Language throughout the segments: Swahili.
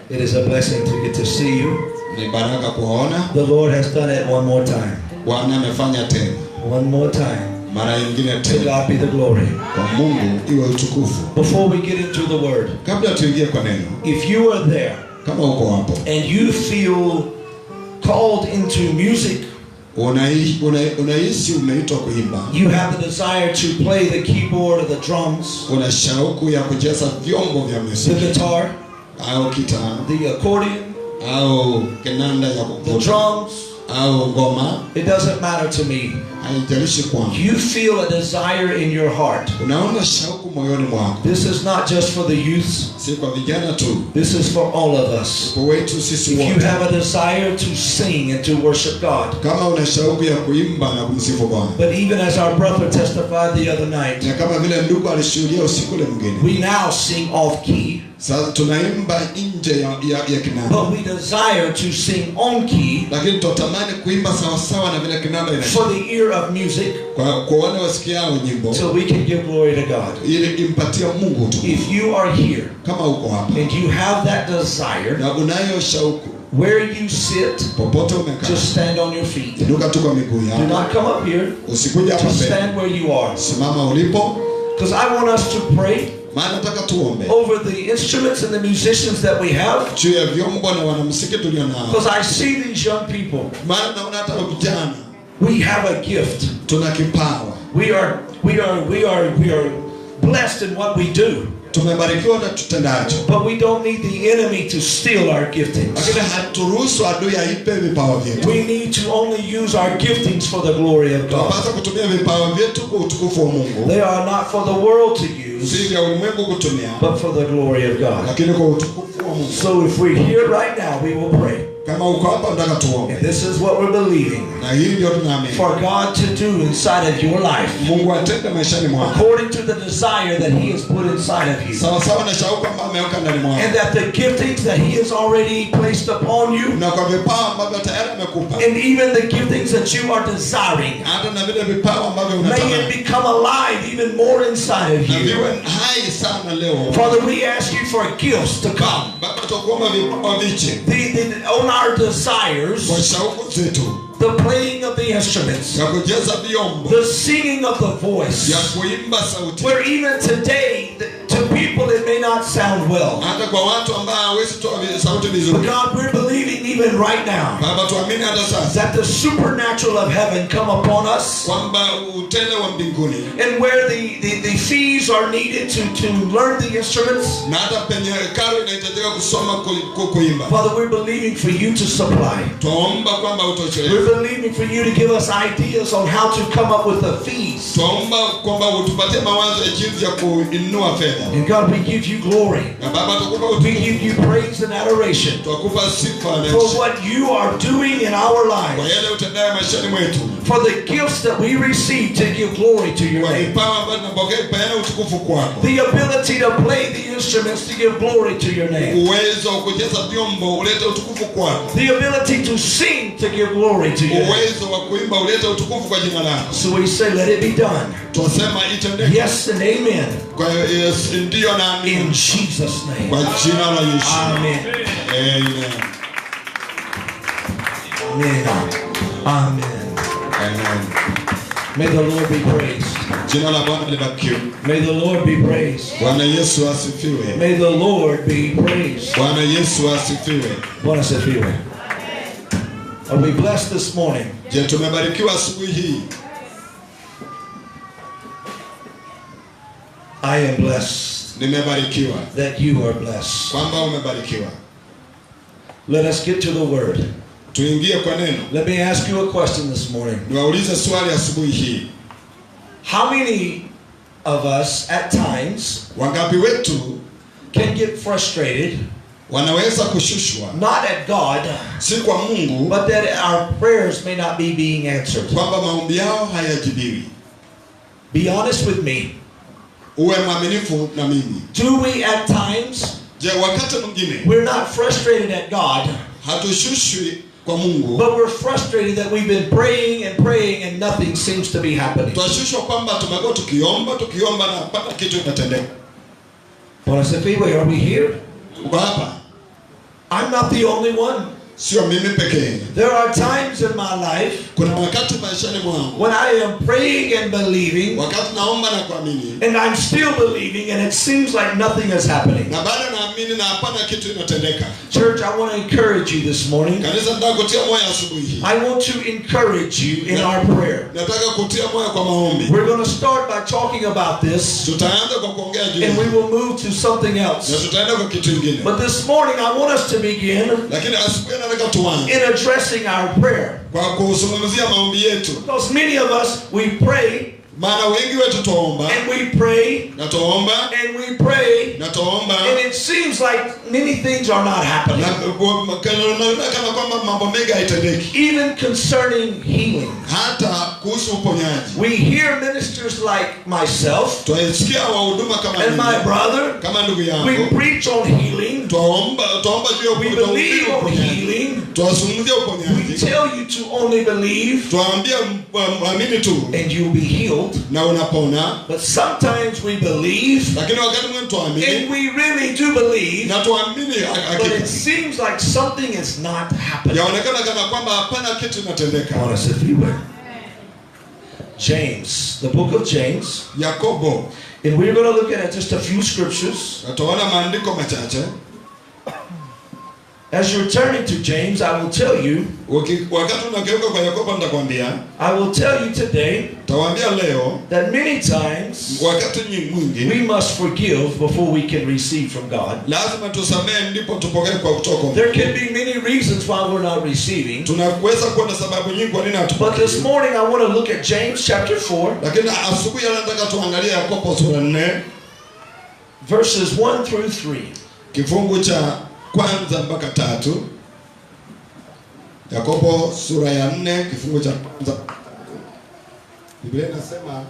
It is a blessing to get to see you. The Lord has done it one more time. One more time. To God be the glory. Before we get into the word, if you are there and you feel called into music, you have the desire to play the keyboard or the drums, the guitar, the accordion, the drums, it doesn't matter to me. You feel a desire in your heart. This is not just for the youth. This is for all of us. If you have a desire to sing and to worship God. But even as our brother testified the other night, we now sing off key. But we desire to sing on key for the ear of music, so we can give glory to God. If you are here and you have that desire, where you sit, just stand on your feet. Do not come up here. Just stand where you are. Because I want us to pray over the instruments and the musicians that we have. Because I see these young people. We have a gift. We are blessed in what we do. But we don't need the enemy to steal our giftings. We need to only use our giftings for the glory of God. They are not for the world to use, but for the glory of God. So if we're here right now, we will pray. And this is what we're believing for God to do inside of your life, according to the desire that He has put inside of you, and that the giftings that He has already placed upon you, and even the giftings that you are desiring, may it become alive even more inside of you. Father, we ask you for gifts to come. On our desires, the playing of the instruments, the singing of the voice, where even today to people it may not sound well, but God, we're believing even right now that the supernatural of heaven come upon us, and where the fees are needed to learn the instruments, Father, we're believing for you to supply. We're believing for you to give us ideas on how to come up with the fees. And God, we give you glory. We give you praise and adoration for what you are doing in our lives, for the gifts that we receive to give glory to your name, the ability to play the instruments to give glory to your name, the ability to sing to give glory to your name. So we say, let it be done. Yes and amen. In Jesus' name. Amen. Amen. Amen. Amen. May the Lord be praised. May the Lord be praised. May the Lord be praised. Are we blessed this morning? I am blessed that you are blessed. Let us get to the word. Let me ask you a question this morning. How many of us at times can get frustrated, not at God, but that our prayers may not be being answered? Be honest with me. Do we at times, we're not frustrated at God, hatushushwi kwa Mungu. But we're frustrated that we've been praying and praying and nothing seems to be happening. Twashushwa kwamba tumekuwa tukiomba na hapana kitu kinatendeka. Bwana sifiwe, are we here? Uko hapa? I'm not the only one. Sio mimi pekee. There are times in my life kuna wakati maishani mwangu when I am praying and believing, wakati naomba na kuamini, and I'm still believing and it seems like nothing is happening. Na bado naamini na hapana kitu inatendeka. Church, I want to encourage you this morning. Kanisa nataka kutia moyo asubuhi. I want to encourage you in our prayer. Nataka kutia moyo kwa maombi. We're going to start by talking about this. Tutaanza kwa kuongea juu. And we will move to something else. Na tutaenda kwa kitu kingine. But this morning I want us to begin lakini asubuhi nataka tuanze in addressing our prayer. Kwa kuzungumzia maombi yetu. Because many of us, we pray, maana wengi wetu tuomba, and we pray, na tuomba, and we pray, na tuomba, and it seems like many things are not happening. Even concerning healing. Hata kuhusu uponyaji. We hear ministers like myself and my brother. Kama ndugu yangu. We preach on healing. Tuomba juu ya we believe on healing. Tuwazungumzia uponyaji. We tell you to only believe. Tuambia muamini tu. And you'll be healed. Na unapona. But sometimes we believe. Lakini wakati mwingine tuamini. And we really do believe. Na tuamini hakika. But it seems like something is not happening. Yaonekana kana kwamba hapana kitu kinatendeka. Honest if you were. James, the book of James. Yakobo. And we're going to look at just a few scriptures. Tutaona maandiko machache. As you're turning to James, I will tell you. Wakati unageuka kwa Yakobo nitakwambia. I will tell you today. Tawaambia leo. That many times. Wakati mwingi. We must forgive before we can receive from God. Lazima tusamehe ndipo tupokee kwa kutoka. There can be many reasons why we're not receiving. Tunaweza kuwa na sababu nyingi kwa nini hatupokei. But this morning I want to look at James chapter 4. Lakini asubuhi nataka tuangalie Yakobo sura 4. Verses 1 through 3. Kifungu cha kwanza mpaka 3. Yakobo sura ya 4 kifungu cha kwanza. Biblia inasema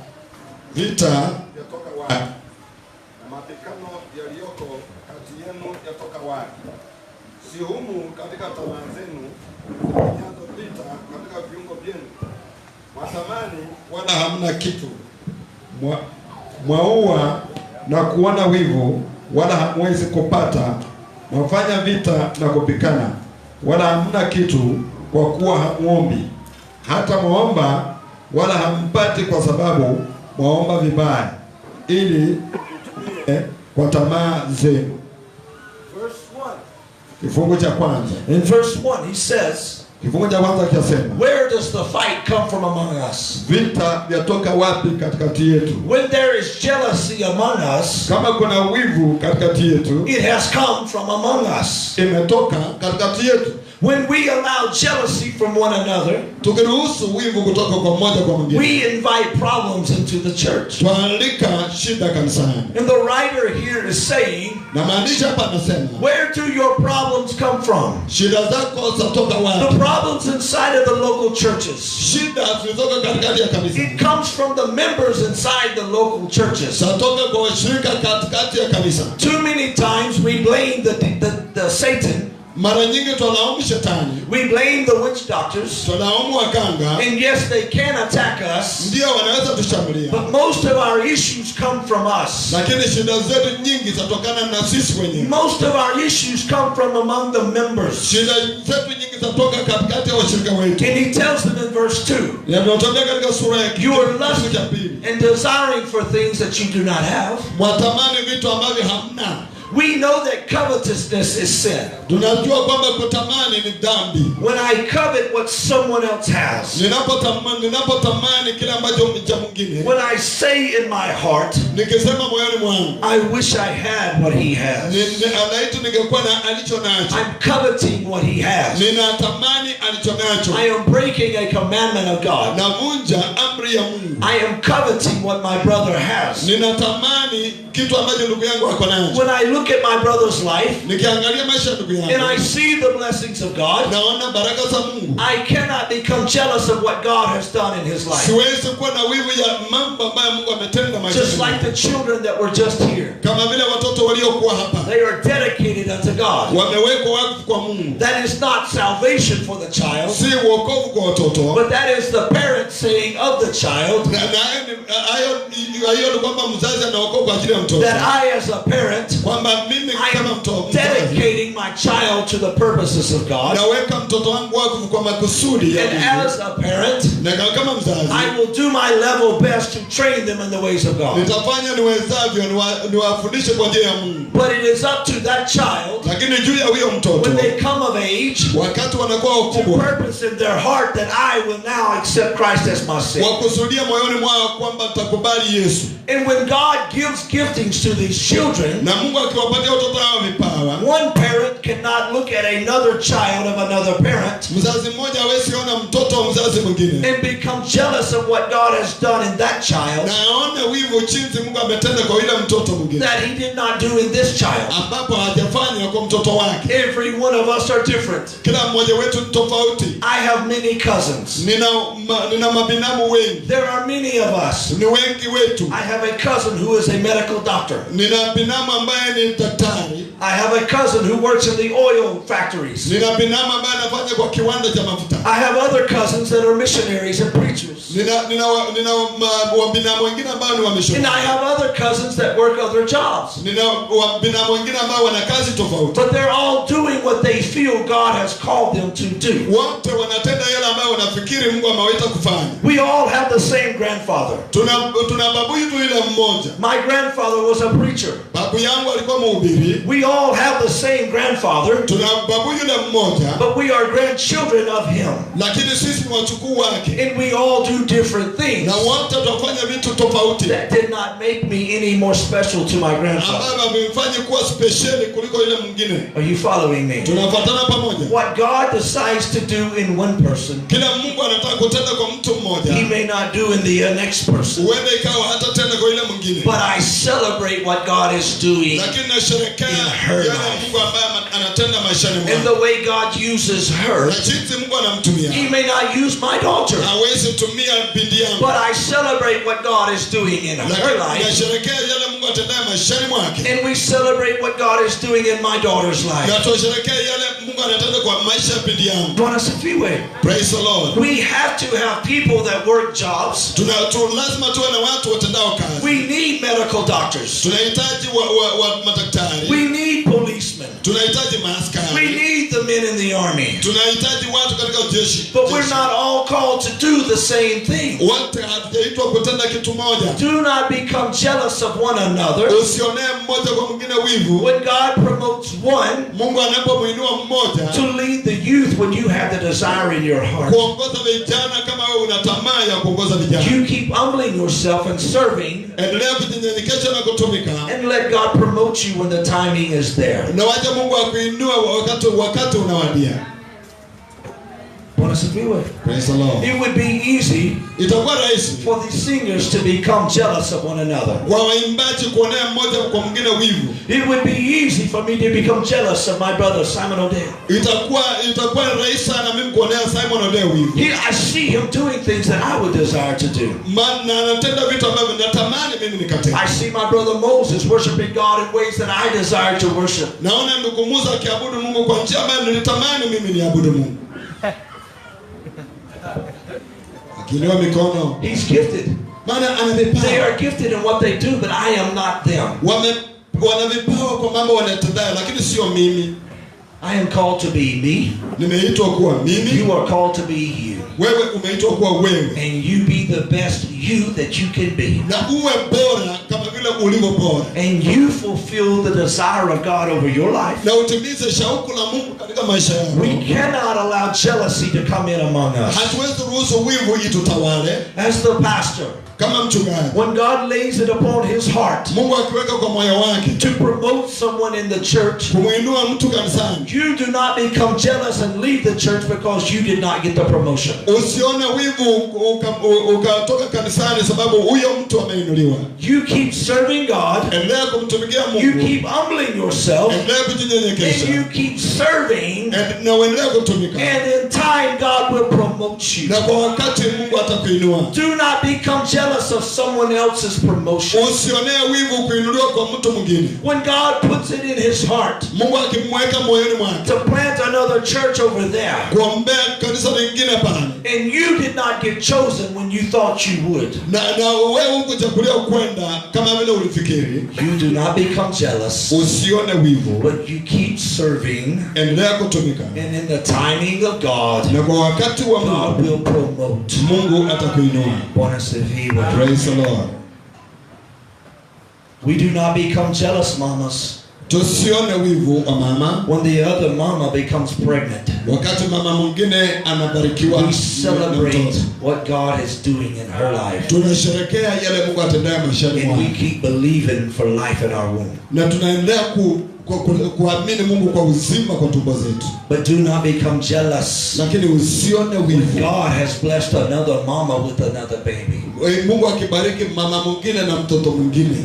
vita yatoka wapi? Na mapigano yaliyoko kati yenu yatoka wapi? Si humu katika tamaa zenu mnaanza vita katika viungo vyenu. Mwatamani wala hamna kitu. Mwaua na kuona wivu wala hamwezi kupata. Mwafanya vita na kupikana wala hamna kitu kwa kuwa hamuombi. Hata mwaomba wala hampati kwa sababu mwaomba vibaya ili kwa tamaa zenu. Verse 1. Kifungu cha kwanza. In verse 1 he says, kifungu cha kwanza kinasema, where does the fight come from among us? Vita vyatoka wapi katikati yetu? When there is jealousy among us, kama kuna wivu katikati yetu, it has come from among us. Imetoka katikati yetu. When we allow jealousy from one another, tukiruhusu wivu kutoka kwa mmoja kwa mwingine, we invite problems into the church. Tualika shida kanisani. And the writer here is saying, na maandishi hapa anasema, where do your problems come from? Shida zako zatoka wapi? The problems inside of the local churches. Shida zilizoka katikati ya kanisa. It comes from the members inside the local churches. Zatoka kwa washirika katikati ya kanisa. Too many times we blame the Satan. Mara nyingi tunalaumu shetani. We blame the witch doctors. Tunalaumu waganga. And yes, they can attack us. Ndio wanaweza tushambulia. But most of our issues come from us. Lakini shida zetu nyingi zatokana na sisi wenyewe. Most of our issues come from among the members. Shida zetu nyingi zatoka katikati ya washirika wetu. And he tells them in verse 2. Yanatokea katika sura ya you are lusting and desiring for things that you do not have. Mwatamani vitu ambavyo hamna. We know that covetousness is sin. Tunajua kwamba kutamani ni dhambi. When I covet what someone else has. Ninapotamani kile ambacho cha mwingine. When I say in my heart, nikisema moyoni mwangu, I wish I had what he has. Ningekuwa na alicho nacho. I'm coveting what he has. Ninatamani alicho nacho. I am breaking a commandment of God. Navunja amri amri ya Mungu. I am coveting what my brother has. Ninatamani kitu ambacho ndugu yangu ako nacho. When I look at my brother's life, nikiangalia maisha ya ndugu yangu, and I see the blessings of God, naona baraka za Mungu. I cannot become jealous of what God has done in his life. Siwezi kuwa na wivu ya mambo ambayo Mungu ametenda maisha. Just like the children that were just here. Kama vile watoto waliokuwa hapa. They are dedicated unto God. Wamewekwa wakfu kwa Mungu. That is not salvation for the child. Si wokovu kwa watoto. But that is the parent saying of the child. Hayo ni kwamba mzazi anaokoka kwa ajili ya mtoto. That I as a parent, kwamba mimi kama mtoto, dedicating my child to the purposes of God. Naweka mtoto wangu wakfu kwa makusudi ya Mungu. And as a parent, na kama mzazi, I will do my level best to train them in the ways of God. Nitafanya niwezavyo niwafundishe kwa njia ya Mungu. But it is up to that child, lakini juu ya huyo mtoto, when they come of age, wakati wanakuwa wakubwa, to purpose in their heart that I will now accept Christ as my Savior. Wakusudia moyoni mwao kwamba nitakubali Yesu. And when God gives giftings to these children, na Mungu akiwapatia watoto hao vipawa, one parent cannot look at another child of another parent, mzazi mmoja hawezi ona mtoto wa mzazi mwingine, and become jealous of what God has done in that child, na aone wivu jinsi Mungu ametenda kwa yule mtoto mwingine, that he did not do in this child. ambapo hajafanya kwa mtoto wake. Every one of us are different. Kila mmoja wetu ni tofauti. I have many cousins. Nina mabinamu wengi. There are many of us. Ni wengi wetu. I have a cousin who is a medical doctor. Nina binamu ambaye ni daktari. I have a cousin who works in the oil factories. Nina binamu ambaye anafanya kwa kiwanda cha mafuta. I have other cousins that are missionaries and preachers. Nina wabinamu wengine ambao ni wamishonari. And I have other cousins that work other jobs. Nina wabinamu wengine ambao wana kazi tofauti. But they're all doing what they feel God has called them to do. Wote wanatenda yale ambayo wanafikiri Mungu amewaita kufanya. We all have the same grandfather. Tuna babu yetu yule mmoja. My grandfather was a preacher. Babu yangu alikuwa mhubiri. We all have the same grandfather. Tuna babu yule mmoja. But we are grandchildren of him. Lakini sisi ni wachukuu wake. And we all do different things. Na wote tunafanya vitu tofauti. That did not make me any more special to my grandfather. Ambayo amemfanya kuwa special kuliko yule mwingine. Are you following me? Tunafuatana pamoja. What God decides to do in one person, kila Mungu anataka kutenda kwa mtu mmoja, he may not do in the next person. Huenda ikawa hata tena kwa yule mwingine. But I celebrate what God is doing. Lakini nasherehekea yale Mungu ambaye anatenda maishani mwake. And the way God uses her. Na jinsi Mungu anamtumia. He may not use my daughter. Hawezi tumia binti yangu. But I celebrate what God is doing in her life. Nasherehekea yale Mungu atendaye maishani mwake. And we celebrate what God is doing in my daughter's life. Na tunasherehekea yale Mungu anatenda kwa maisha ya binti yangu. Bwana sifiwe. Praise the Lord. We have to have people that work jobs. Lazima tuwe na watu watendao kazi. We need medical doctors. Tunahitaji madaktari. We need policemen. Tunahitaji maaskari. We need the men in the army. Tunahitaji watu katika jeshi. But we're not all called to do the same thing. Wote hatujaitwa kutenda kitu moja. Do not become jealous of one another. Usionee mmoja kwa mwingine wivu. When God promotes one, Mungu anapomuinua mmoja, to lead the youth when you have the desire in your heart. Kuongoza vijana kama wewe una tamaa ya kuongoza vijana. You keep humbling yourself and serving. Endelea kujinyenyekesha na kutumika. And let God promote you when the timing is there. Na wacha Mungu akuinue wakati unawadia. Praise the Lord. It would be easy itakuwa rahisi for the singers to become jealous of one another. Waimbaji kuonea mmoja kwa mwingine wivu. It would be easy for me to become jealous of my brother Simon Odell. Itakuwa rahisi sana mimi kuonea Simon Odell wivu. I see him doing things that I would desire to do. Na anatenda vitu ambavyo natamani mimi nikatende. I see my brother Moses worshiping God in ways that I desire to worship. Naona ndugu Musa akiabudu Mungu kwa njia ambayo nilitamani mimi niabudu Mungu. Akiinua mikono. He's gifted. Maana ana vipawa. They are gifted in what they do, but I am not them. Wana vipawa kwa mambo wanatenda, lakini sio mimi. I am called to be me. Nimeitwa kuwa mimi. You are called to be you. Wewe umeitwa kuwa wewe. And you be the best you that you can be. Na uwe bora kama vile ulivyo bora. And you fulfill the desire of God over your life. Na utimize shauku la Mungu katika We cannot allow jealousy to come in among us. As the pastor, when God lays it upon his heart to promote someone in the church, you do not become jealous and leave the church because you did not get the promotion. You keep serving God, you keep humbling yourself, and you keep serving, and in time God will promote you. Do not become jealous of someone else's promotion. When God puts it in his heart to plant another church over there, and you did not get chosen when you thought you would, you do not become jealous, but you keep serving, and in the timing of God, God will promote. Praise the Lord. We do not become jealous, mamas, when the other mama becomes pregnant. We celebrate what God is doing in her life, and we keep believing for life in our womb. But do not become jealous when God has blessed another mama with another baby.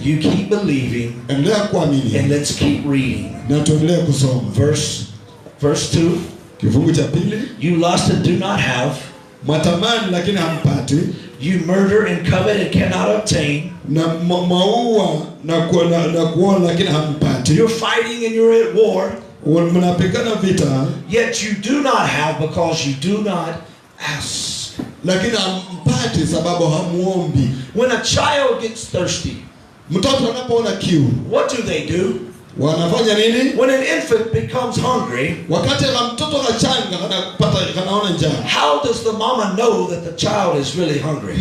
You keep believing, and let's keep reading. Verse 2. You lust and do not have. You murder and covet and cannot obtain. You're fighting and you're at war, yet you do not have because you do not ask. When a child gets thirsty, what do? When an infant becomes hungry, how does the mama know that the child is really hungry?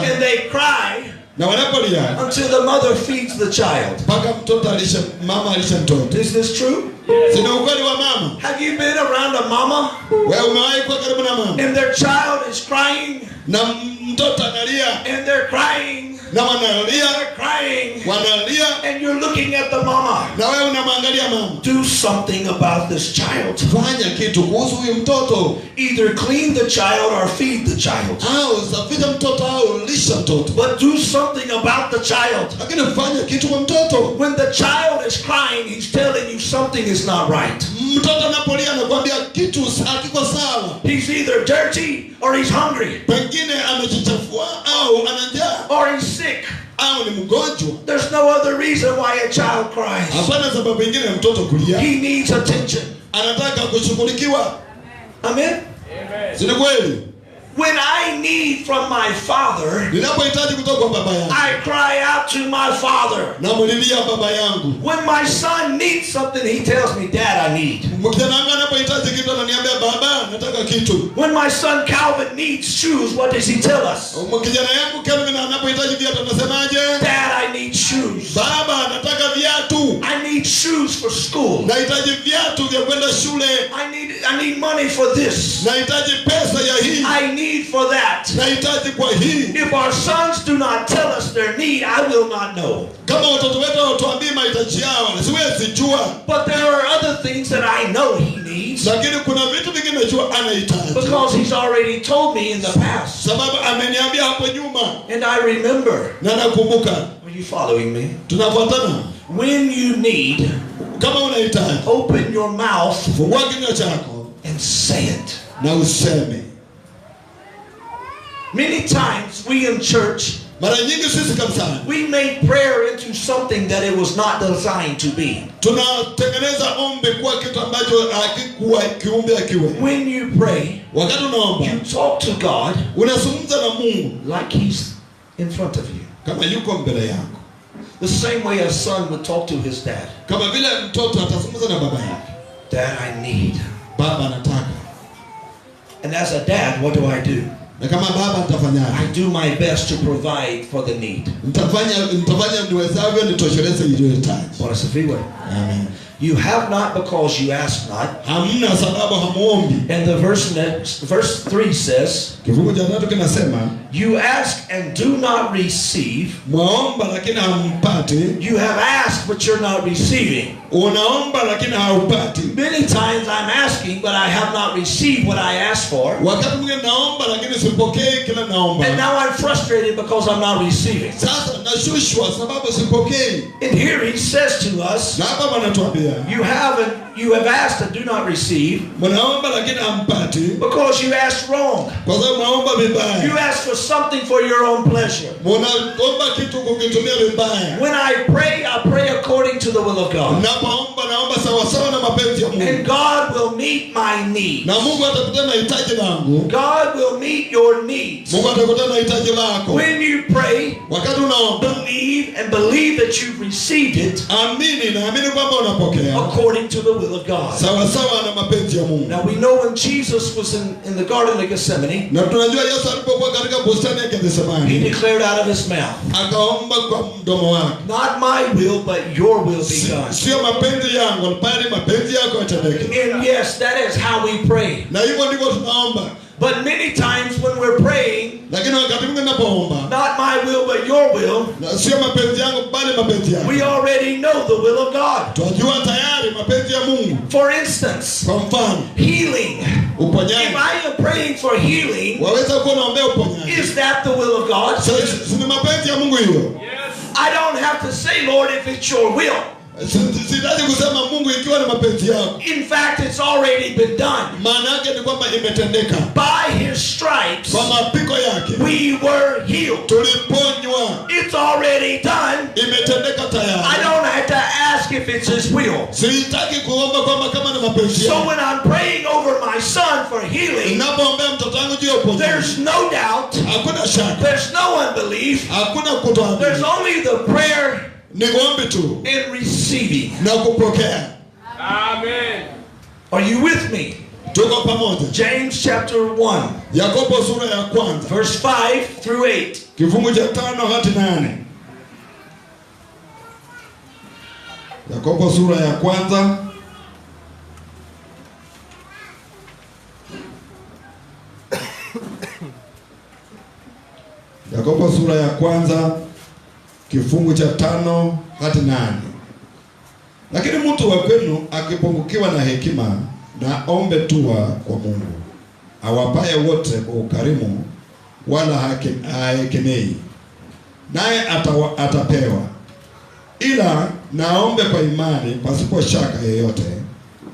And they cry until the mother feeds the child. Is this true? Have you been around a mama and their child is crying, and they're crying, and you're looking at the mama? Do something about this child. Either clean the child or feed the child, but do something about the child. When the child is crying, he's telling you something is not right. He's either dirty or he's hungry, or he's sick. There's no other reason why a child cries. He needs attention. Amen. When I need from my father, I cry out to my father. When my son needs something, he tells me, Dad, I need. When my son Calvin needs shoes, what does he tell us? Dad, I need shoes. I need shoes for school. I need money for this. I need for that. If our sons do not tell us their need, I will not know. But there are other things that I know he needs, because he's already told me in the past. And I remember. Are you following me? When you need, open your mouth and say it. Many times we in church, we made prayer into something that it was not designed to be. When you pray, you talk to God like he's in front of you. The same way a son would talk to his dad. Dad, I need. And as a dad, what do? Na kama baba nitafanyaje? I do my best to provide for the need. Nitafanya niwezavyo nitosheleze iliyohitaji. Bwana asifiwe. Amen. You have not because you ask not. Hamna sababu hamuombi. And the verse 3 says, kifungu cha 3 kinasema, you ask and do not receive. Mwaomba lakini hampati. You have asked but you're not receiving. Unaomba lakini haupati. Many times I'm asking but I have not received what I asked for. Wakati mwingine naomba lakini sipokei kile naomba. And now I'm frustrated because I'm not receiving. Sasa nashushwa sababu sipokei. And here he says to us, na hapa anatuambia, you have asked and do not receive. Mnaomba lakini hampati. Because you asked wrong. Kwa sababu mnaomba vibaya. You asked for something for your own pleasure. Mnaomba kitu kukitumia vibaya. When I pray according to the will of God. Naomba sawa sawa na mapenzi ya Mungu. And God will meet my needs. Na Mungu atakuta mahitaji yangu. God will meet your needs. Mungu atakuta mahitaji yako. When you pray, wakati unaomba, believe that you've received it. Amini na amini kwamba unapokea. According to the will of God. Sawa sawa na mapenzi ya Mungu. Now we know when Jesus was in the garden of Gethsemane. Na tunajua Yesu alipokuwa katika bustani ya Gethsemane. He declared out of his mouth. Akaomba kwa mdomo wake. Not my will but your will be done. Sio mapenzi yangu bali mapenzi yako yatendeke. And yes, that is how we pray. Na hivyo ndivyo tunaomba. But many times when we're praying, lakini wakati mwingine napoomba, not my will but your will, sio mapenzi yangu bali mapenzi yako. We already know the will of God. Tunajua tayari mapenzi ya Mungu. For instance, kwa mfano, healing. Uponyaji. If I am praying for healing, waweza kuwa unaombea uponyaji. Is that the will of God? Si mapenzi ya Mungu hiyo? Yes. I don't have to say, Lord, if it's your will. Sitaji kusema Mungu ikiwa ni mapenzi yako. In fact, it's already been done. Maana yake ni kwamba imetendeka. By his stripes, kwa mapiko yake, we were healed. Tuliponywa. It's already done. Imetendeka tayari. I don't have to ask if it's his will. Sitaki kuomba kwamba kama ni mapenzi yako. So when I'm praying over my son for healing, ninapoombea mtoto wangu juu ya uponyaji, there's no doubt. Hakuna shaka. There's no unbelief. Hakuna kutoamini. There's only the prayer ni kuombe tu and receiving. Na kupokea. Amen. Are you with me? Tuko pamoja. James chapter 1. Yakobo sura ya kwanza. Verse 5 through 8. Kifungu cha 5 hadi 8. Yakobo sura ya kwanza. Yakobo sura ya kwanza kifungu cha 5 hadi 8. Lakini mtu wa kwenu akipungukiwa na hekima, na ombe tu kwa Mungu, awapaye wote kwa ukarimu, wala hakemei, naye atapewa. Ila naombe kwa imani pasipo shaka yoyote,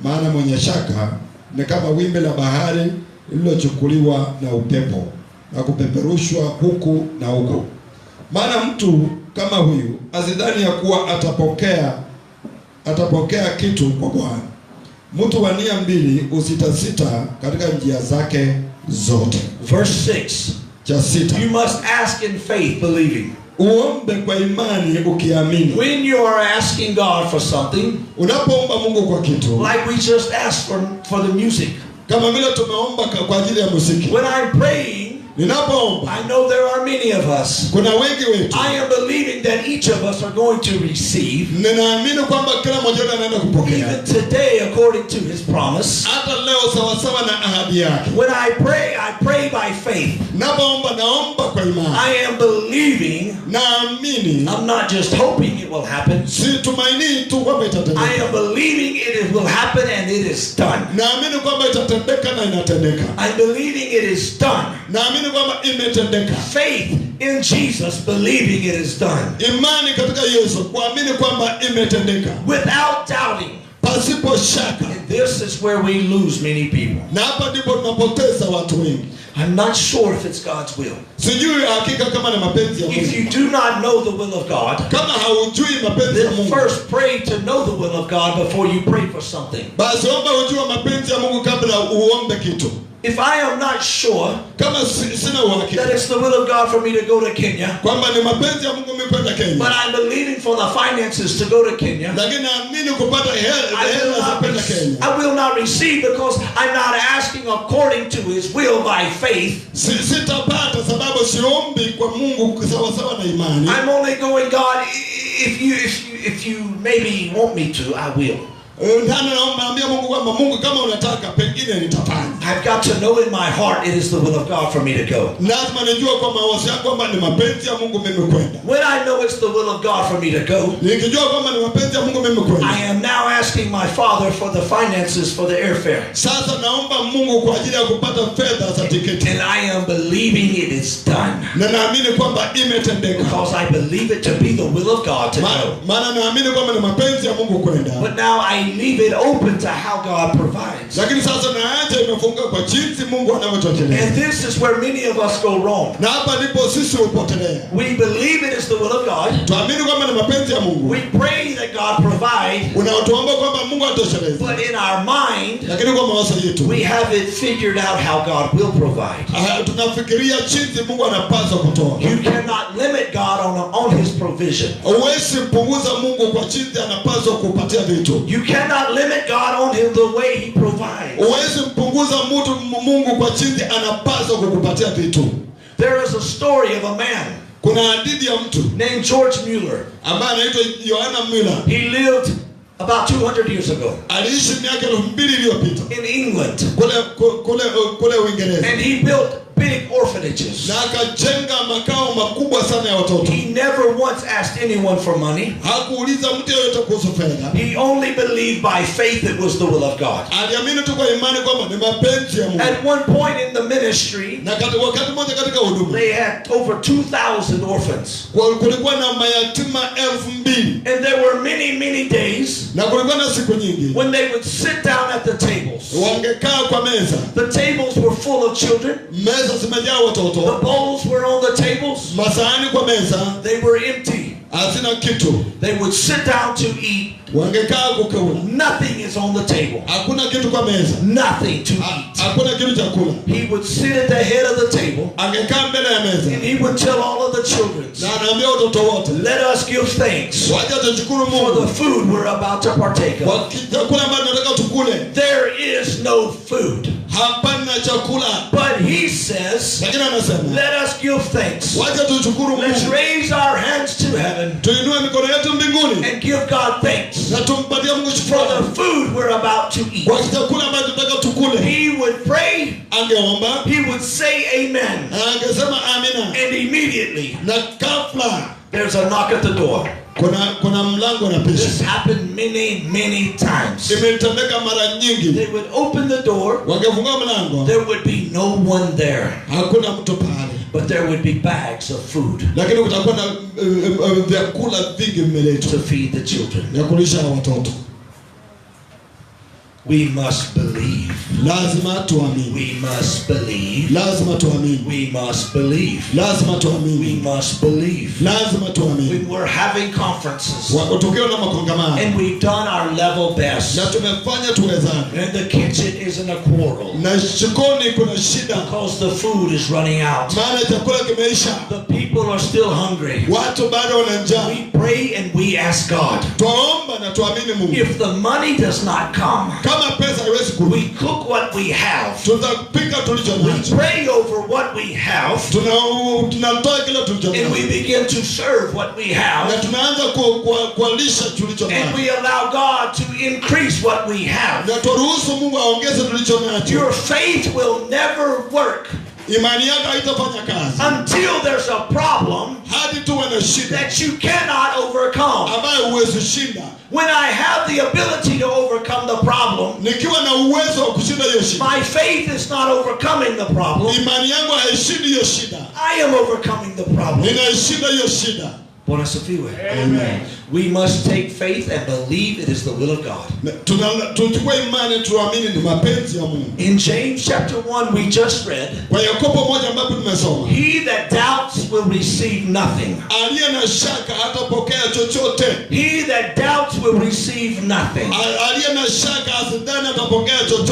maana mwenye shaka ni kama wimbi la bahari lililochukuliwa na upepo na kupeperushwa huku na huko. Maana mtu kama huyu asidhani ya kuwa atapokea kitu kwa Bwana. Mtu wa nia mbili usitasita katika njia zake zote. Verse 6. Cha 6. You must ask in faith, believing. Uombe kwa imani ukiamini. When you are asking God for something, unapoomba Mungu kwa kitu, like we just asked for the music, kama vile tumeomba kwa ajili ya muziki. When I'm praying, ninapoomba, I know there are many of us. Kuna wengi wetu. I am believing that each of us are going to receive. Ninaamini kwamba kila mmoja anaenda kupokea. Even today, according to his promise. Hata leo sawa sawa na ahadi yake. When I pray by faith. Naomba kwa imani. I am believing. Naamini. I'm not just hoping it will happen. Si tumaini tu kwamba itatendeka. I am believing it will happen and it is done. Naamini kwamba itatendeka na inatendeka. I'm believing it is done. Naamini kwamba imetendeka. Faith in Jesus, believing it is done. Imani katika Yesu, kuamini kwamba imetendeka. Without doubting. Pasipo shaka. And this is where we lose many people. Na hapa ndipo tunapoteza watu wengi. I'm not sure if it's God's will. Sijui hakika kama ni mapenzi ya Mungu. If you do not know the will of God, kama haujui mapenzi ya Mungu, then first pray to know the will of God before you pray for something. Basi omba ujue mapenzi ya Mungu kabla uombe kitu. If I am not sure that it's the will of God for me to go to Kenya, but I'm believing for the finances to go to Kenya, I will not receive, because I'm not asking according to His will by faith. I'm only going, God, if you maybe want me to, I will. I've got to know in my heart it is the will of God for me to go. When I know it's the will of God for me to go, I am now asking my Father for the finances for the airfare. And I am believing it is done, because I believe it to be the will of God to go. But now I leave it open to how God provides. And this is where many of us go wrong. We believe it is the will of God. We pray that God provide. But in our mind, we have it figured out how God will provide. You cannot limit God on His provision. You cannot limit God on Him the way He provides. There is a story of a man named George Mueller. He lived about 200 years ago in England. And he built big orphanages. He never once asked anyone for money. He only believed by faith it was the will of God. At one point in the ministry, they had over 2,000 orphans. And there were many, many days when they would sit down at the tables. The tables were full of children. The bowls were on the tables. They were empty. They would sit down to eat. Nothing is on the table. Nothing to eat. He would sit at the head of the table, and he would tell all of the children, let us give thanks for the food we're about to partake of. There is no food. But he says, let us give thanks. Let's raise our hands to heaven and give God thanks for the food we're about to eat. He would pray. He would say amen. And immediately there's a knock at the door. This happened many, many times. They would open the door. There would be no one there. But there would be bags of food to feed the children. We must believe. We must believe. We must believe. We must believe. We were having conferences, and we've done our level best. And the kitchen is in a quarrel because the food is running out. The people are still hungry. We pray and we ask God. If the money does not come, we cook what we have. We pray over what we have. And we begin to serve what we have. And we allow God to increase what we have. Your faith will never work until there's a problem that you cannot overcome. When I have the ability to overcome the problem, my faith is not overcoming the problem. I am overcoming the problem. Amen. We must take faith and believe it is the will of God. In James chapter 1 we just read, he that doubts will receive nothing. He that doubts will receive nothing.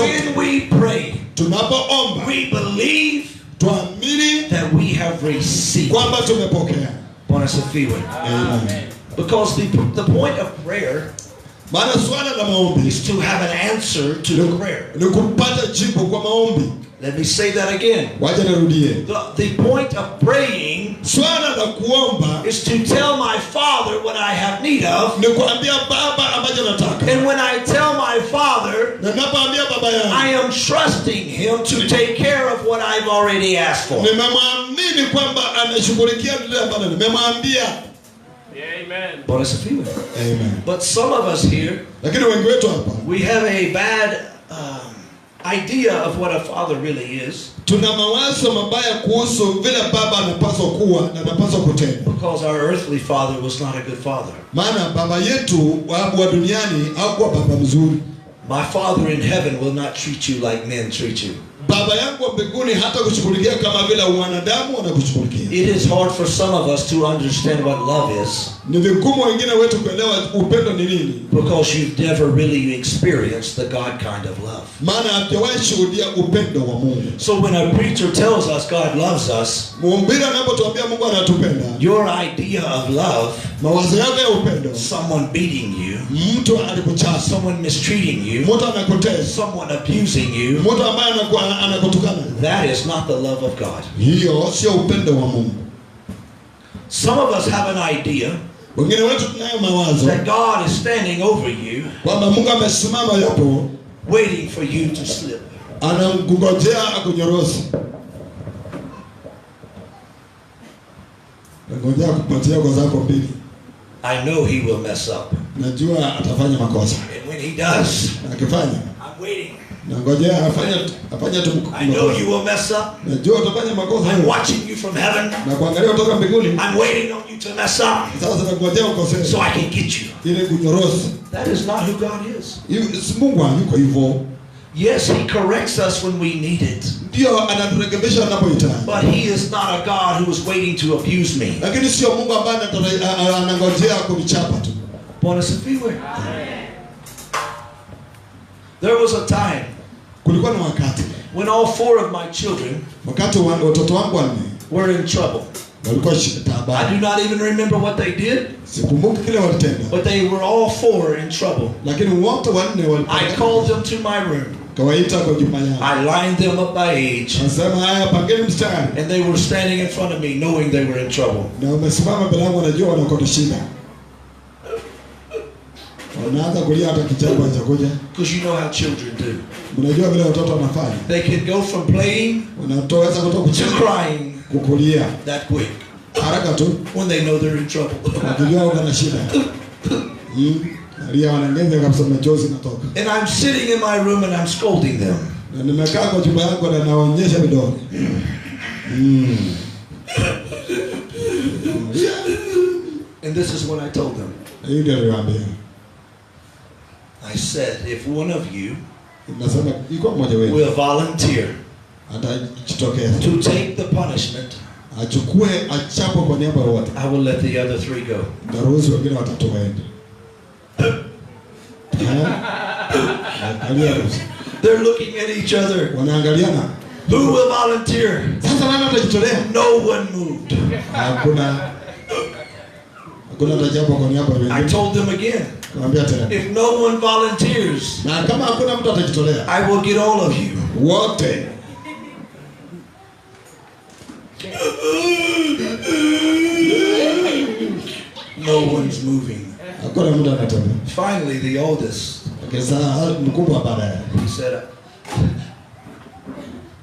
When we pray, we believe that we have received. Amen. Because the point of prayer is to have an answer to the prayer. Let me say that again. The point of praying is to tell my Father what I have need of. And when I tell my Father, I am trusting Him to take care of what I've already asked for. Amen. Amen. But some of us here, we have a bad idea of what a father really is. Because our earthly father was not a good father. My Father in heaven will not treat you like men treat you. It is hard for some of us to understand what love is, because you've never really experienced the God kind of love. So when a preacher tells us God loves us, your idea of love, someone beating you, someone mistreating you, someone abusing you, that is not the love of God. Some of us have an idea that God is standing over you, waiting for you to slip. I know he will mess up. And when he does, I'm waiting. I know you will mess up. I'm watching you from heaven. I'm waiting on you to mess up so I can get you. That is not who God is. Yes, he corrects us when we need it. But he is not a God who is waiting to abuse me. There was a time when all four of my children were in trouble. I do not even remember what they did, but they were all four in trouble. I called them to my room. I lined them up by age, and they were standing in front of me knowing they were in trouble. Because you know how children do. They can go from playing to crying that quick when they know they're in trouble. And I'm sitting in my room and I'm scolding them. And this is what I told them. I said, if one of you will volunteer to take the punishment, I will let the other three go. They're looking at each other. Who will volunteer? No one moved. I told them again, if no one volunteers, I will get all of you. No one's moving. Finally, the oldest, he said,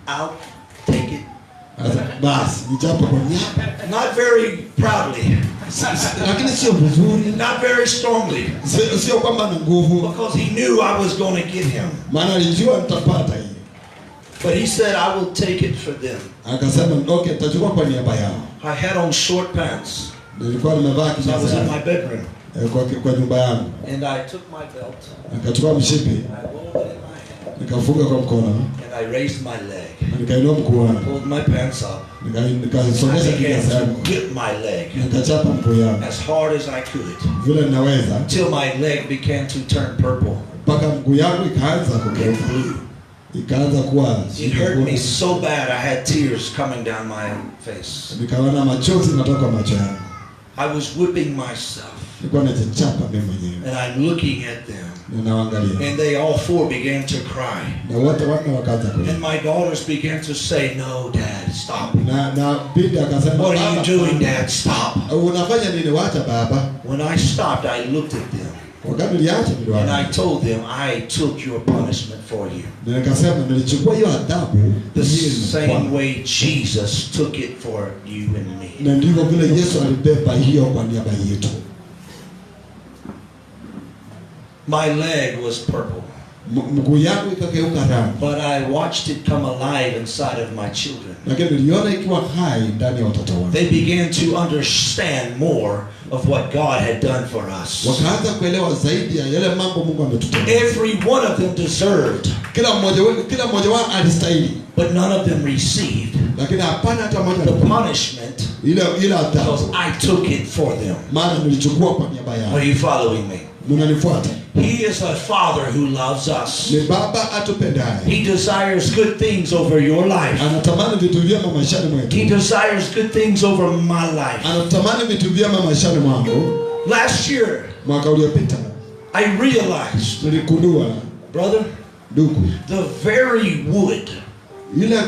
I'll take it. Not very proudly, not very strongly, because he knew I was going to get him. But he said, I will take it for them. I had on short pants. Nilikuwa nimevaa kinyasa. I was in my bedroom. Kwa nyumba yangu. And I took my belt. Nikachukua mshipi. I rolled it in my hand. Nikafunga kwa mkono. And I raised my leg. Nikainua mguu wangu. Pulled my pants up. Nikasogeza kinyasa yangu. Whip my leg. Nikachapa mguu yangu. As hard as I could. Vile ninaweza. Till my leg began to turn purple. Mpaka mguu yangu ikaanza kugeuka. Ikaanza kuwa. It hurt me so bad I had tears coming down my face. Nikaona machozi yanatoka macho yangu. I was whipping myself. Nilikuwa najichapa mimi mwenyewe. And I'm looking at them. Ninaangalia. And they all four began to cry. Na wote wanne wakaanza kulia. And my daughters began to say, "No, Dad, stop." Na binti akasema, "What are you doing, Dad? Stop." Unafanya nini? Wacha baba. When I stopped, I looked at them. Wakati niliacha niliwaona. And I told them, "I took your punishment for you." Nikasema nilichukua hiyo adhabu the same way Jesus took it for you and me. Na ndivyo vile Yesu alibeba hiyo kwa niaba yetu. My leg was purple. Mguu yangu ikageuka rangi. But I watched it come alive inside of my children. Lakini niliona ikiwa hai ndani ya watoto wangu. They began to understand more of what God had done for us. Wakaanza kuelewa zaidi ya yale mambo Mungu ametutendea. Every one of them deserved. Kila mmoja wao alistahili. But none of them received. Lakini hapana hata mmoja the punishment. Ile adhabu. Because I took it for them. Maana nilichukua kwa niaba yao. Are you following me? Mnanifuata? He is a father who loves us. Ni baba atupendaye. He desires good things over your life. Anatamani vitu vyema maishani mwetu. He desires good things over my life. Anatamani vitu vyema maishani mwangu. Last year, mwaka uliopita, I realized, niligundua, brother, ndugu, the very wood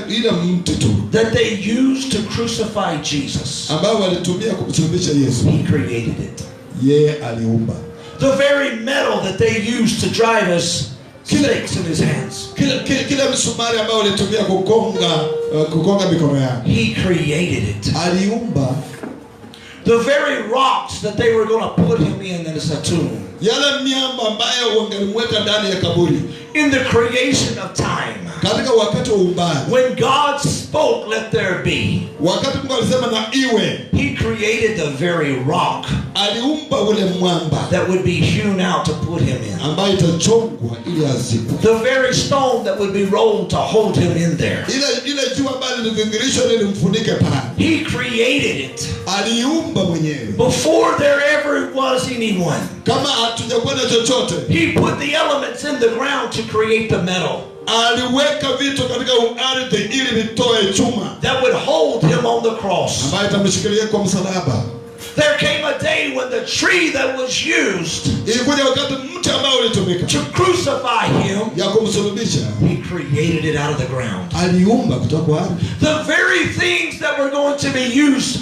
ile mti tu that they used to crucify Jesus, ambao walitumia kumsulubisha Yesu, he created it. Yeye aliumba. The very metal that they used to drive us stakes in his hands, kila msumari ambao walitumia kukonga mikono yake, he created it. Aliumba. The very rocks that they were going to put him in as a tomb, yale miamba ambayo wangelimweka ndani ya kaburi, in the creation of time, katika wakati wa uumbaji, when God spoke, let there be, wakati Mungu alisema na iwe, he created the very rock, aliumba ule mwamba that would be hewn out to put him in, ambayo itachongwa ili azikwe, the very stone that would be rolled to hold him in there, ile jiwe ambalo lilivingirishwa ili limfunike pale, he created it. Aliumba mwenyewe. Before there ever was anyone, kama hatujakuwa na chochote, he put the elements in the ground to create the metal, aliweka vitu katika ardhi ili vitoe chuma that would hold him on the cross, ambayo itamshikilia kwa msalaba. There came a day when the tree that was used ilikuja wakati mti ambao ulitumika to crucify him, ya kumsulubisha, he created it out of the ground. Aliumba kutoka kwa ardhi. The very things that were going to be used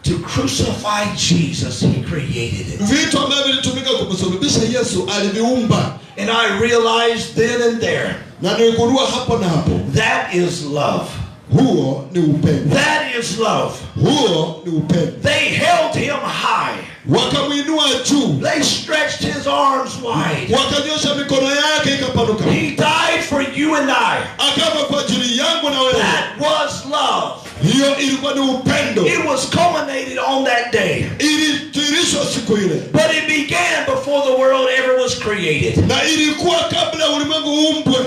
to crucify Jesus, he created it. Vitu ambavyo vilitumika kumsulubisha Yesu aliviumba. And I realized then and there, na niligundua hapo na hapo, that is love. Huo ni upendo. That is love. Huo ni upendo. They held him high. Wakamuinua juu. They stretched his arms wide. Wakanyosha mikono yake ikapanuka. He died for you and I. Akafa kwa ajili yangu na wewe. That was love. Hiyo ilikuwa ni upendo. It was culminated on that day. Ilitirishwa siku ile. But it began before the world ever was created. Na ilikuwa kabla ulimwengu uumbwe.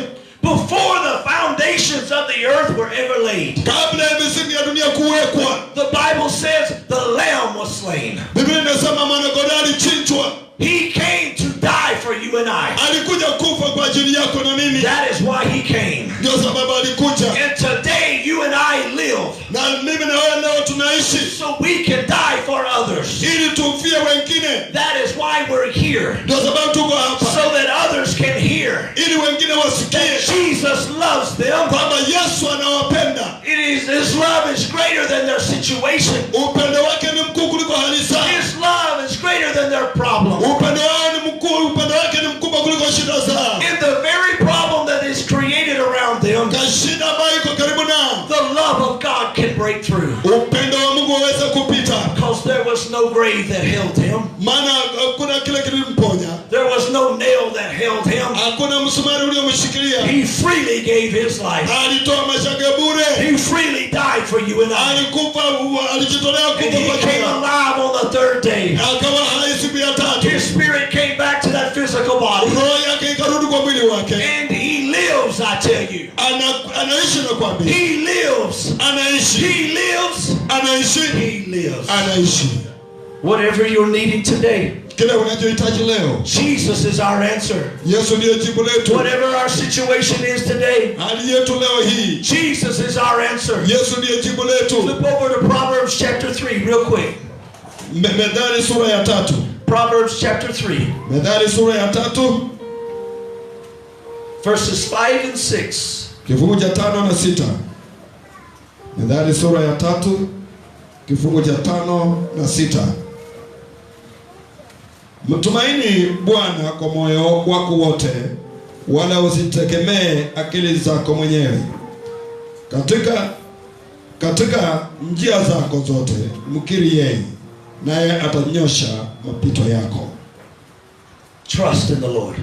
Before the foundations of the earth were ever laid. Kabla ya misingi ya dunia kuwekwa. The Bible says the lamb was slain. Biblia inasema mwana-kondoo alichinjwa. He came to die for you and I. Alikuja kufa kwa ajili yako na mimi. That is why he came. Ndio sababu alikuja. And today you and I live. Na mimi na wewe leo tunaishi. So we can die for others. Ili tumfie wengine. That is why we're here. Ndio sababu tuko hapa. So that others can hear. Ili wengine wasikie. Jesus loves them. Kwamba Yesu anawapenda. His love is greater than their situation. Upendo wake ni mkuu kuliko hali zao. His love is greater than their problem. Upendo wake ni mkubwa kuliko shida zao. In the very problem that is created around them, shida ambayo iko karibu nao, the love of God can break through. Upendo wa Mungu waweza kupita. Because there was no grave that held him. Maana hakuna kile kilimponya. There was no nail that held him. Hakuna msumari uliomshikilia. He freely gave his life. Alitoa maisha yake bure. He freely died for you and I. Alikufa, alijitolea kufa kwa ajili yetu. And he came alive on the third tell you. He lives. He lives. He lives. Whatever you're needing today, Jesus is our answer. Whatever our situation is today, Jesus is our answer. Flip over to Proverbs chapter 3 real quick. Proverbs chapter 3. Verses 5 and 6. Kifungu cha 5 na 6. Methali sura ya 3 kifungu cha 5 na 6. Mtumaini Bwana kwa moyo wako wote, wala usitegemee akili zako mwenyewe. Katika njia zako zote mkiri yeye, naye atanyosha mapito yako. Trust in the Lord.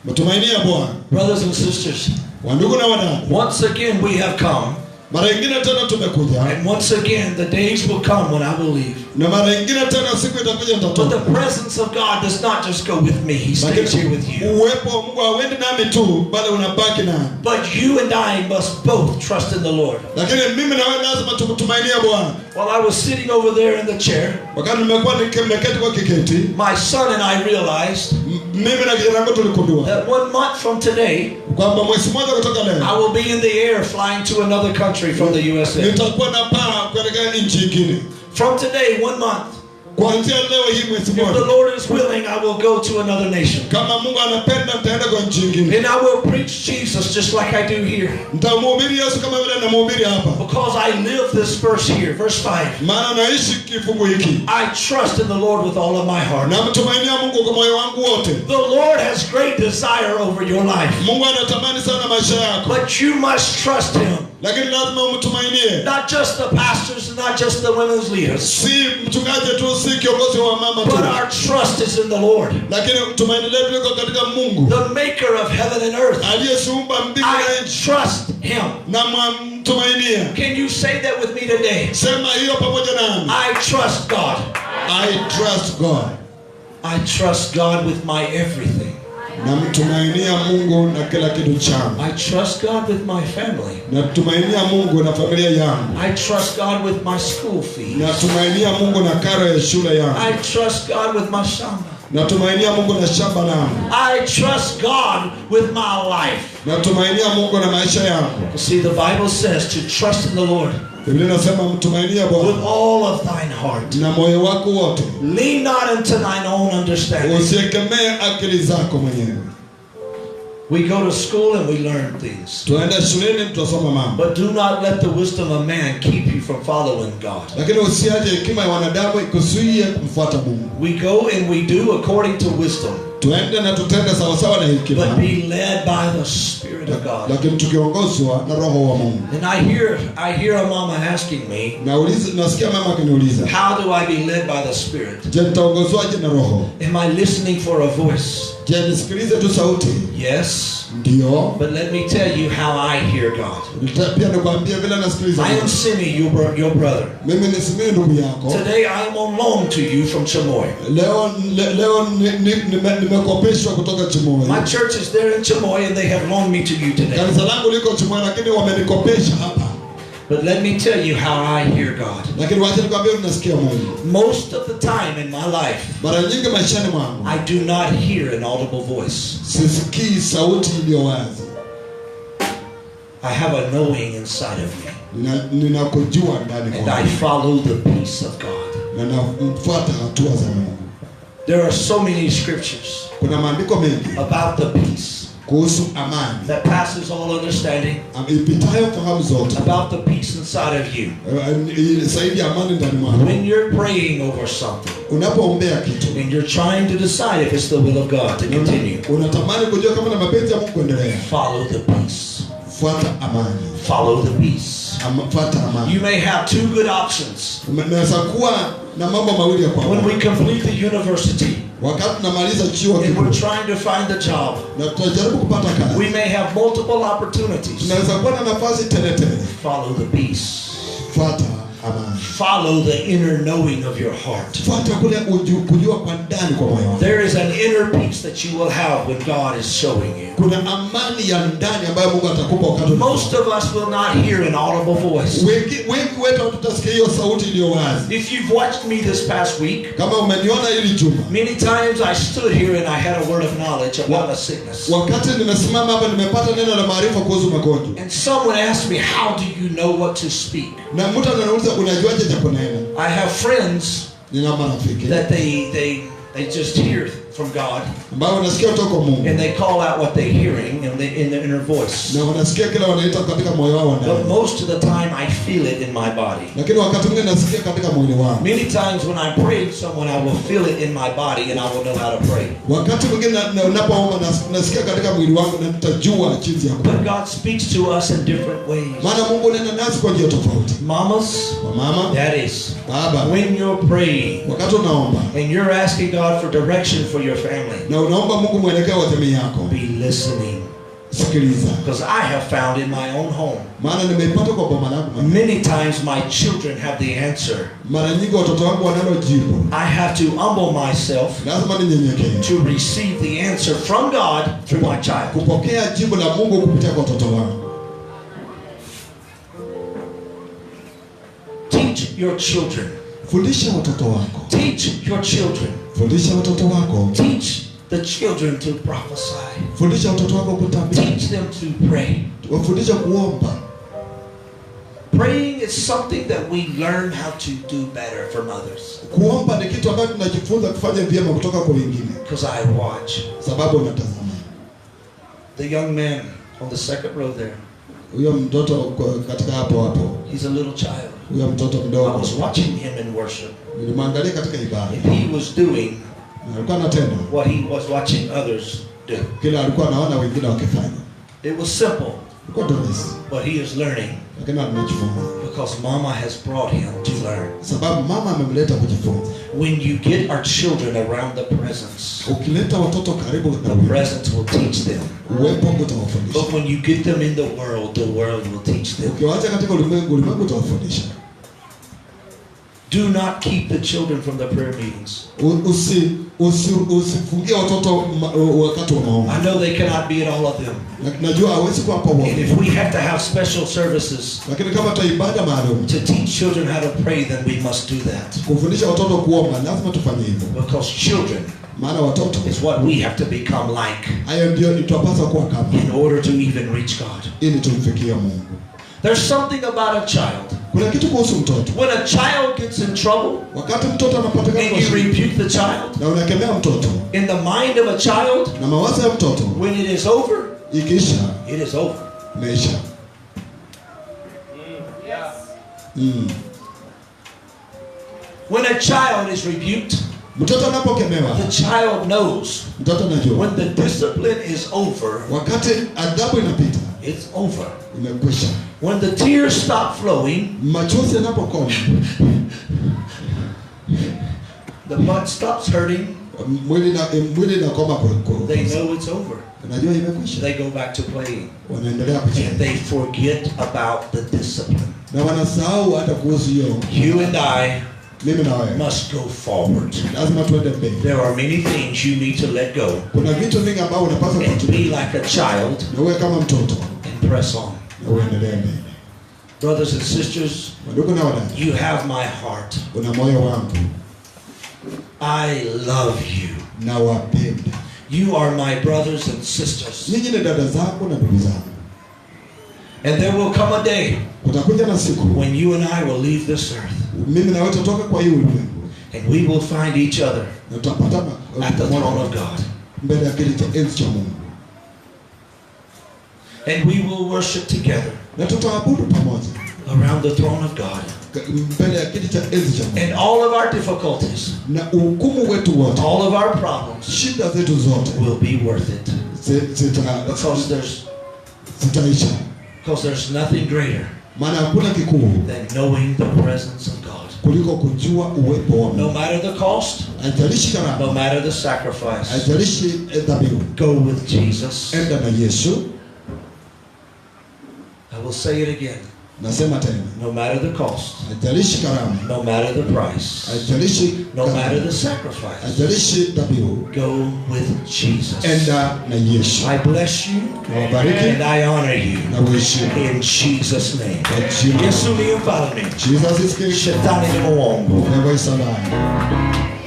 Mtumainia Bwana. Brothers and sisters, wandugu na wadada, once again we have come. Mara nyingine tena tumekuja. And once again the days will come when I will leave. Na mara nyingine tena siku itakuja nitatoka. But the presence of God does not just go with me. He stays here with you. Uwepo wa Mungu hauendi nami tu, bali unabaki nami. But you and I must both trust in the Lord. Lakini mimi na wewe lazima tumtumainie Bwana. While I was sitting over there in the chair, wakati nimekuwa nimeketi kwa kiketi, my son and I realized mimi na kijana wangu tulikundua that 1 month from today, kwamba mwezi mmoja kutoka leo, I will be in the air flying to another country from the USA. Nitakuwa na paa kuelekea nchi nyingine. From today, 1 month. Kuanzia leo hii mwezi mmoja. If the Lord is willing, I will go to another nation. Kama Mungu anapenda nitaenda kwa nchi nyingine. And I will preach Jesus just like I do here. Nitamhubiri Yesu kama vile namhubiri hapa. Because I live this verse here, verse 5. Maana naishi kifungu hiki. I trust in the Lord with all of my heart. Namtumainia Mungu kwa moyo wangu wote. The Lord has great desire over your life. Mungu anatamani sana maisha yako. But you must trust him. Lakini lazima umtumainie. Not just the pastors and not just the women's leaders. Si mchungaji tu, si kiongozi wa mama tu. But our trust is in the Lord. Lakini tumaini letu liko katika Mungu. The maker of heaven and earth. Aliyeumba mbingu na nchi. I trust him. Na mtumainia. Can you say that with me today? Sema hiyo pamoja nami. I trust God. I trust God. I trust God with my everything. Namtumainia Mungu na kila kitu changu. I trust God with my family. Natumainia Mungu na familia yangu. I trust God with my school fees. Natumainia Mungu na karo ya shule yangu. I trust God with my shamba. Natumainia Mungu na shamba langu. I trust God with my life. Natumainia Mungu na maisha yangu. You see, the Bible says to trust in the Lord. Biblia inasema mtumainia Bwana with all of thine heart. Na moyo wako wote. Lean not into thine own understanding. Usiegemee akili zako mwenyewe. We go to school and we learn things. Tunaenda shuleni tutasoma mambo. But do not let the wisdom of man keep you from following God. Lakini usiache hekima ya wanadamu ikuzuie kumfuata Mungu. We go and we do according to wisdom. Tuende na tutende sawa sawa na hekima. But be led by the Spirit of God. Lakini tukiongozwa na Roho wa Mungu. And I hear a mama asking me. Nasikia mama akiniuliza. How do I be led by the Spirit? Je, nitaongozwaje na Roho? Am I listening for a voice? Je, nisikilize tu sauti? Yes. Ndio. But let me tell you how I hear God. Pia nikwambie vile nasikiliza. I am Simi, your brother. Mimi ni Simi ndugu yako. Today I am on loan to you from Chamoy. Leo nimekopeshwa kutoka Chamoy. My church is there in Chamoy and they have loaned me to you today. Kanisa langu liko Chamoy lakini wamenikopesha hapa. But let me tell you how I hear God. Lakini wacha nikwambie ninasikia Mungu. Most of the time in my life, mara nyingi maishani mwangu, I do not hear an audible voice. Sisikii sauti iliyo wazi. I have a knowing inside of me. Ninakujua ndani kwangu. And I follow the peace of God. Na nafuata hatua za Mungu. There are so many scriptures. Kuna maandiko mengi about the peace. Kuhusu amani. That passes all understanding. Ipitayo fahamu zote. About the peace inside of you. Zaidi amani ndani mwako. When you're praying over something. Unapoombea kitu. And you're trying to decide if it's the will of God to continue. Unatamani kujua kama na mapenzi ya Mungu kuendelea. Follow the peace. Fuata amani. Follow the peace. Fuata amani. You may have two good options. Unaweza kuwa na mambo mawili ya kwako. When we complete the university. Wakati tunamaliza chuo kikuu. And we're trying to find a job. Na tunajaribu kupata kazi. We may have multiple opportunities. Tunaweza kuwa na nafasi tele tele. Follow the peace. Fuata Follow the inner knowing of your heart. There is an inner peace that you will have when God is showing you. Most of us will not hear an audible voice. If you've watched me this past week, many times I stood here and I had a word of knowledge about a sickness. And someone asked me, how do you know what to speak? I have friends that they just hear from God, and they call out what they're hearing in their inner voice. But most of the time I feel it in my body. Many times when I pray to someone, I will feel it in my body and I will know how to pray. But God speaks to us in different ways. Mamas, daddies, when you're praying and you're asking God for direction for your family, be listening. Because I have found in my own home, many times my children have the answer. I have to humble myself to receive the answer from God through my child. Teach your children. Teach your children. Teach the children to prophesy. Teach them to pray. Praying is something that we learn how to do better from others. Because I watch the young man on the second row there. He's a little child. I was watching him in worship. And he was doing what he was watching others do. It was simple, but he is learning because Mama has brought him to learn. When you get our children around the presence, the presence will teach them. But when you get them in the world will teach them. Do not keep the children from the prayer meetings. I know they cannot be at all of them. And if we have to have special services to teach children how to pray, then we must do that. Because children is what we have to become like in order to even reach God. There's something about a child. When a child gets in trouble and you rebuke the child, in the mind of a child, when it is over, it is over. When a child is rebuked, the child knows when the discipline is over, it's over. When the tears stop flowing, the butt stops hurting, they know it's over. They go back to playing. And they forget about the discipline. You and I must go forward. There are many things you need to let go and be like a child and press on. Brothers and sisters, you have my heart. I love you. You are my brothers and sisters. And there will come a day when you and I will leave this earth. And we will find each other at the throne of God. And we will worship together around the throne of God. And all of our difficulties, all of our problems will be worth it. Because there's nothing greater than knowing the presence of God. No matter the cost, no matter the sacrifice, go with Jesus. I will say it again. Nasema tena. No matter the cost. Haijalishi gharama. No matter the price. Haijalishi no matter the sacrifice. Haijalishi dhabihu. Go with Jesus. Enda na Yesu. I bless you. And I honor you. Na uheshimu. In Jesus' name. Yesu ni mfalme. Jesus is king. Shetani ni mwongo. Never is a lie.